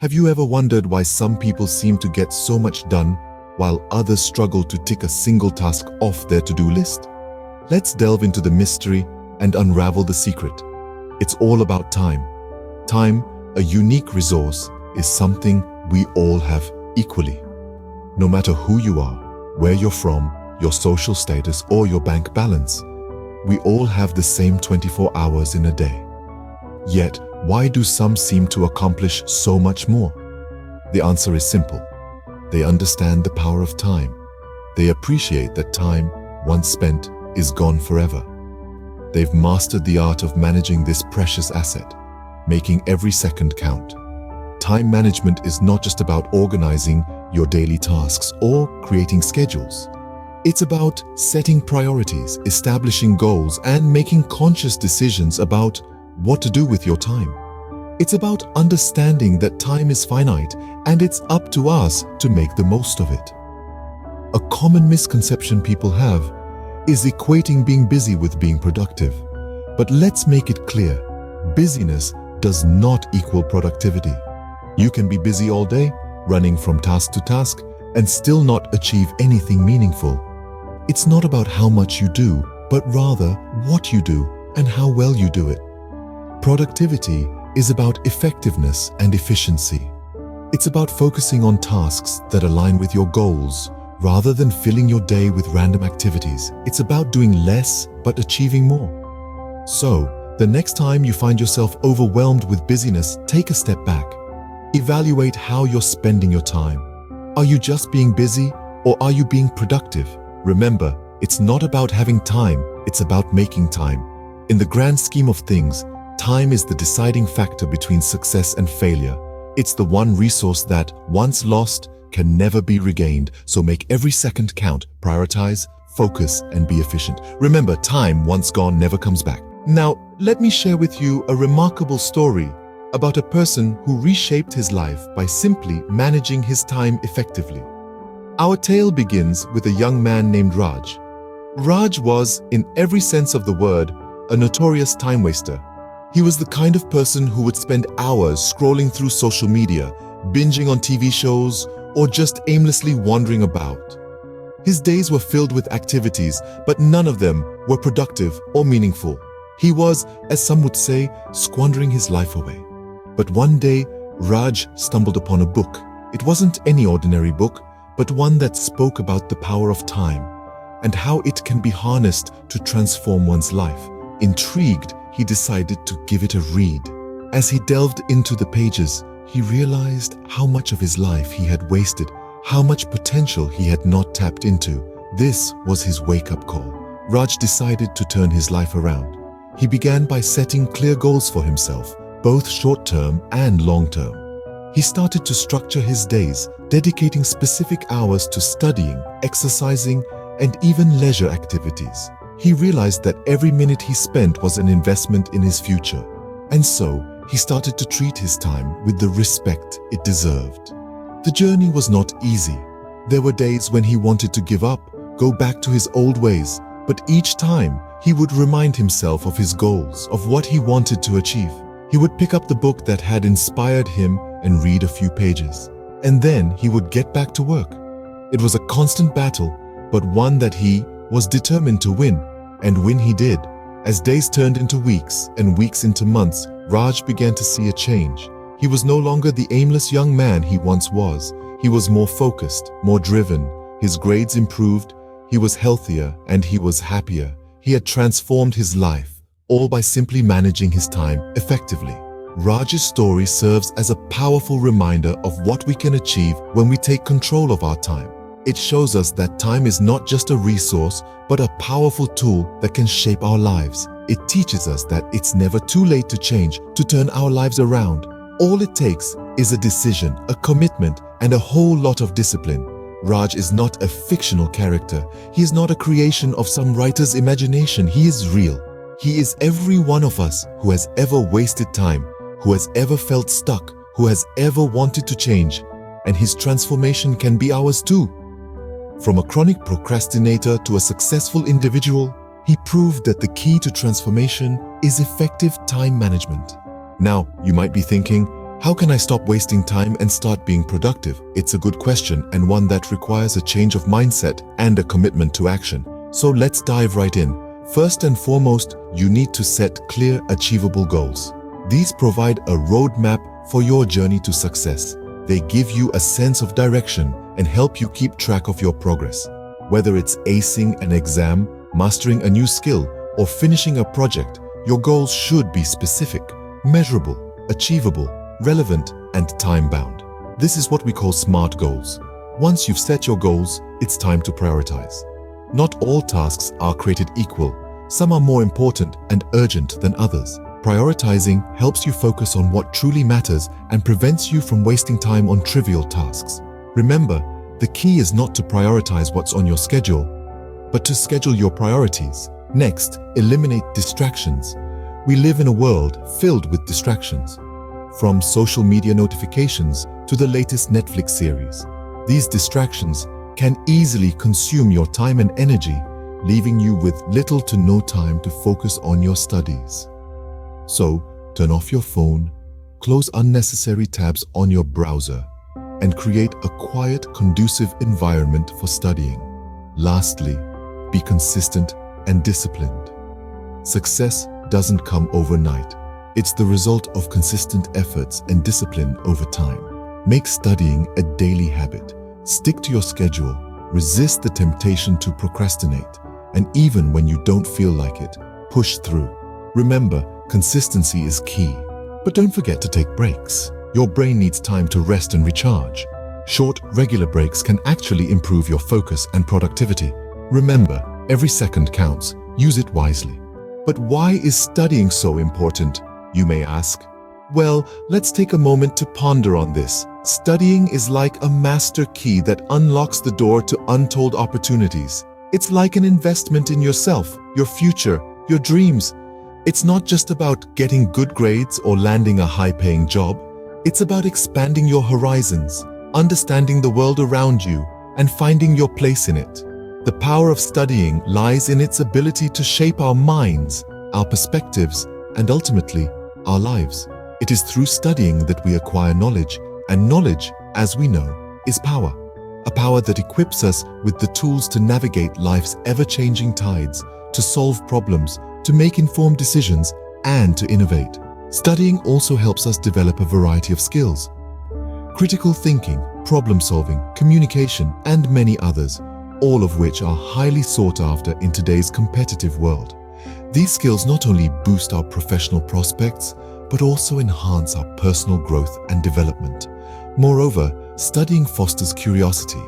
Have you ever wondered why some people seem to get so much done while others struggle to tick a single task off their to-do list? Let's delve into the mystery and unravel the secret. It's all about time. Time, a unique resource, is something we all have equally. No matter who you are, where you're from, your social status, or your bank balance, we all have the same 24 hours in a day. Yet, why do some seem to accomplish so much more? The answer is simple. They understand the power of time. They appreciate that time, once spent, is gone forever. They've mastered the art of managing this precious asset, making every second count. Time management is not just about organizing your daily tasks or creating schedules. It's about setting priorities, establishing goals, and making conscious decisions about what to do with your time. It's about understanding that time is finite and it's up to us to make the most of it. A common misconception people have is equating being busy with being productive. But let's make it clear, busyness does not equal productivity. You can be busy all day, running from task to task, and still not achieve anything meaningful. It's not about how much you do, but rather what you do and how well you do it. Productivity is about effectiveness and efficiency. It's about focusing on tasks that align with your goals, rather than filling your day with random activities. It's about doing less but achieving more. So, the next time you find yourself overwhelmed with busyness, take a step back. Evaluate how you're spending your time. Are you just being busy, or are you being productive? Remember, it's not about having time, it's about making time. In the grand scheme of things, time is the deciding factor between success and failure. It's the one resource that, once lost, can never be regained, so make every second count, prioritize, focus, and be efficient. Remember, time once gone never comes back. Now, let me share with you a remarkable story about a person who reshaped his life by simply managing his time effectively. Our tale begins with a young man named Raj. Raj was, in every sense of the word, a notorious time waster. He was the kind of person who would spend hours scrolling through social media, binging on TV shows, or just aimlessly wandering about. His days were filled with activities, but none of them were productive or meaningful. He was, as some would say, squandering his life away. But one day, Raj stumbled upon a book. It wasn't any ordinary book, but one that spoke about the power of time and how it can be harnessed to transform one's life. Intrigued, he decided to give it a read. As he delved into the pages, he realized how much of his life he had wasted, how much potential he had not tapped into. This was his wake-up call. Raj decided to turn his life around. He began by setting clear goals for himself, both short-term and long-term. He started to structure his days, dedicating specific hours to studying, exercising, and even leisure activities. He realized that every minute he spent was an investment in his future. And so, he started to treat his time with the respect it deserved. The journey was not easy. There were days when he wanted to give up, go back to his old ways, but each time, he would remind himself of his goals, of what he wanted to achieve. He would pick up the book that had inspired him and read a few pages. And then he would get back to work. It was a constant battle, but one that he was determined to win. And when he did, as days turned into weeks and weeks into months, Raj began to see a change. He was no longer the aimless young man he once was. He was more focused, more driven. His grades improved, he was healthier, and he was happier. He had transformed his life, all by simply managing his time effectively. Raj's story serves as a powerful reminder of what we can achieve when we take control of our time. It shows us that time is not just a resource, but a powerful tool that can shape our lives. It teaches us that it's never too late to change, to turn our lives around. All it takes is a decision, a commitment, and a whole lot of discipline. Raj is not a fictional character. He is not a creation of some writer's imagination. He is real. He is every one of us who has ever wasted time, who has ever felt stuck, who has ever wanted to change. And his transformation can be ours too. From a chronic procrastinator to a successful individual, he proved that the key to transformation is effective time management. Now, you might be thinking, How can I stop wasting time and start being productive? It's a good question, and one that requires a change of mindset and a commitment to action. So let's dive right in. First and foremost, you need to set clear, achievable goals. These provide a roadmap for your journey to success. They give you a sense of direction and help you keep track of your progress. Whether it's acing an exam, mastering a new skill, or finishing a project, your goals should be specific, measurable, achievable, relevant, and time-bound. This is what we call SMART goals. Once you've set your goals, it's time to prioritize. Not all tasks are created equal. Some are more important and urgent than others. Prioritizing helps you focus on what truly matters and prevents you from wasting time on trivial tasks. Remember, the key is not to prioritize what's on your schedule, but to schedule your priorities. Next, eliminate distractions. We live in a world filled with distractions, from social media notifications to the latest Netflix series. These distractions can easily consume your time and energy, leaving you with little to no time to focus on your studies. So, turn off your phone, close unnecessary tabs on your browser, and create a quiet, conducive environment for studying. Lastly, be consistent and disciplined. Success doesn't come overnight. It's the result of consistent efforts and discipline over time. Make studying a daily habit. Stick to your schedule, resist the temptation to procrastinate, and even when you don't feel like it, push through. Remember, consistency is key, but don't forget to take breaks. Your brain needs time to rest and recharge. Short, regular breaks can actually improve your focus and productivity. Remember, every second counts. Use it wisely. But why is studying so important, you may ask? Well, let's take a moment to ponder on this. Studying is like a master key that unlocks the door to untold opportunities. It's like an investment in yourself, your future, your dreams. It's not just about getting good grades or landing a high-paying job. It's about expanding your horizons, understanding the world around you, and finding your place in it. The power of studying lies in its ability to shape our minds, our perspectives, and ultimately, our lives. It is through studying that we acquire knowledge, and knowledge, as we know, is power. A power that equips us with the tools to navigate life's ever-changing tides, to solve problems, to make informed decisions, and to innovate. Studying also helps us develop a variety of skills. Critical thinking, problem-solving, communication, and many others, all of which are highly sought after in today's competitive world. These skills not only boost our professional prospects, but also enhance our personal growth and development. Moreover, studying fosters curiosity,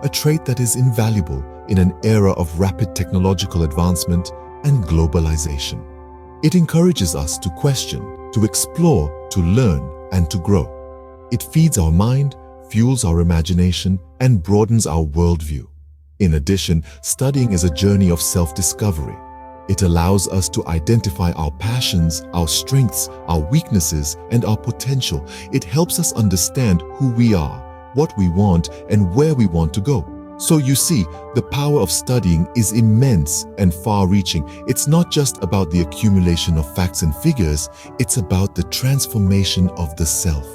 a trait that is invaluable in an era of rapid technological advancement and globalization. It encourages us to question, to explore, to learn, and to grow. It feeds our mind, fuels our imagination, and broadens our worldview. In addition, studying is a journey of self-discovery. It allows us to identify our passions, our strengths, our weaknesses, and our potential. It helps us understand who we are, what we want, and where we want to go. So you see, the power of studying is immense and far-reaching. It's not just about the accumulation of facts and figures, it's about the transformation of the self.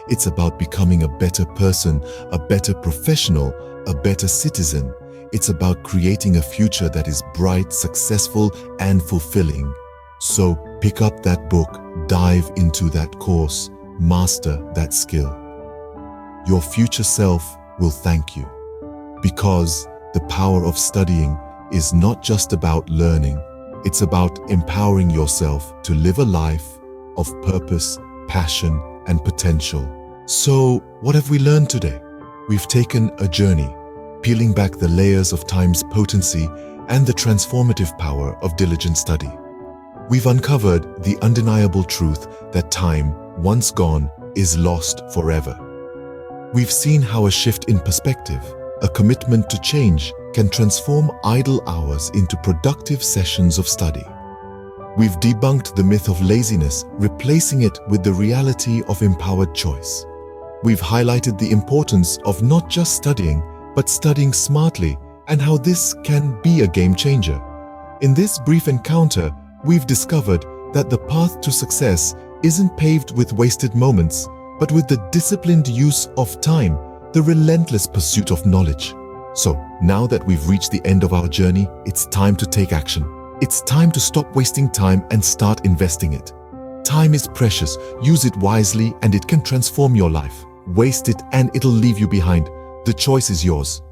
It's about becoming a better person, a better professional, a better citizen. It's about creating a future that is bright, successful, and fulfilling. So pick up that book, dive into that course, master that skill. Your future self will thank you, because the power of studying is not just about learning, it's about empowering yourself to live a life of purpose, passion, and potential. So, what have we learned today? We've taken a journey, peeling back the layers of time's potency and the transformative power of diligent study. We've uncovered the undeniable truth that time, once gone, is lost forever. We've seen how a shift in perspective, a commitment to change, can transform idle hours into productive sessions of study. We've debunked the myth of laziness, replacing it with the reality of empowered choice. We've highlighted the importance of not just studying, but studying smartly, and how this can be a game changer. In this brief encounter, we've discovered that the path to success isn't paved with wasted moments, but with the disciplined use of time, the relentless pursuit of knowledge. So, now that we've reached the end of our journey, it's time to take action. It's time to stop wasting time and start investing it. Time is precious. Use it wisely and it can transform your life. Waste it and it'll leave you behind. The choice is yours.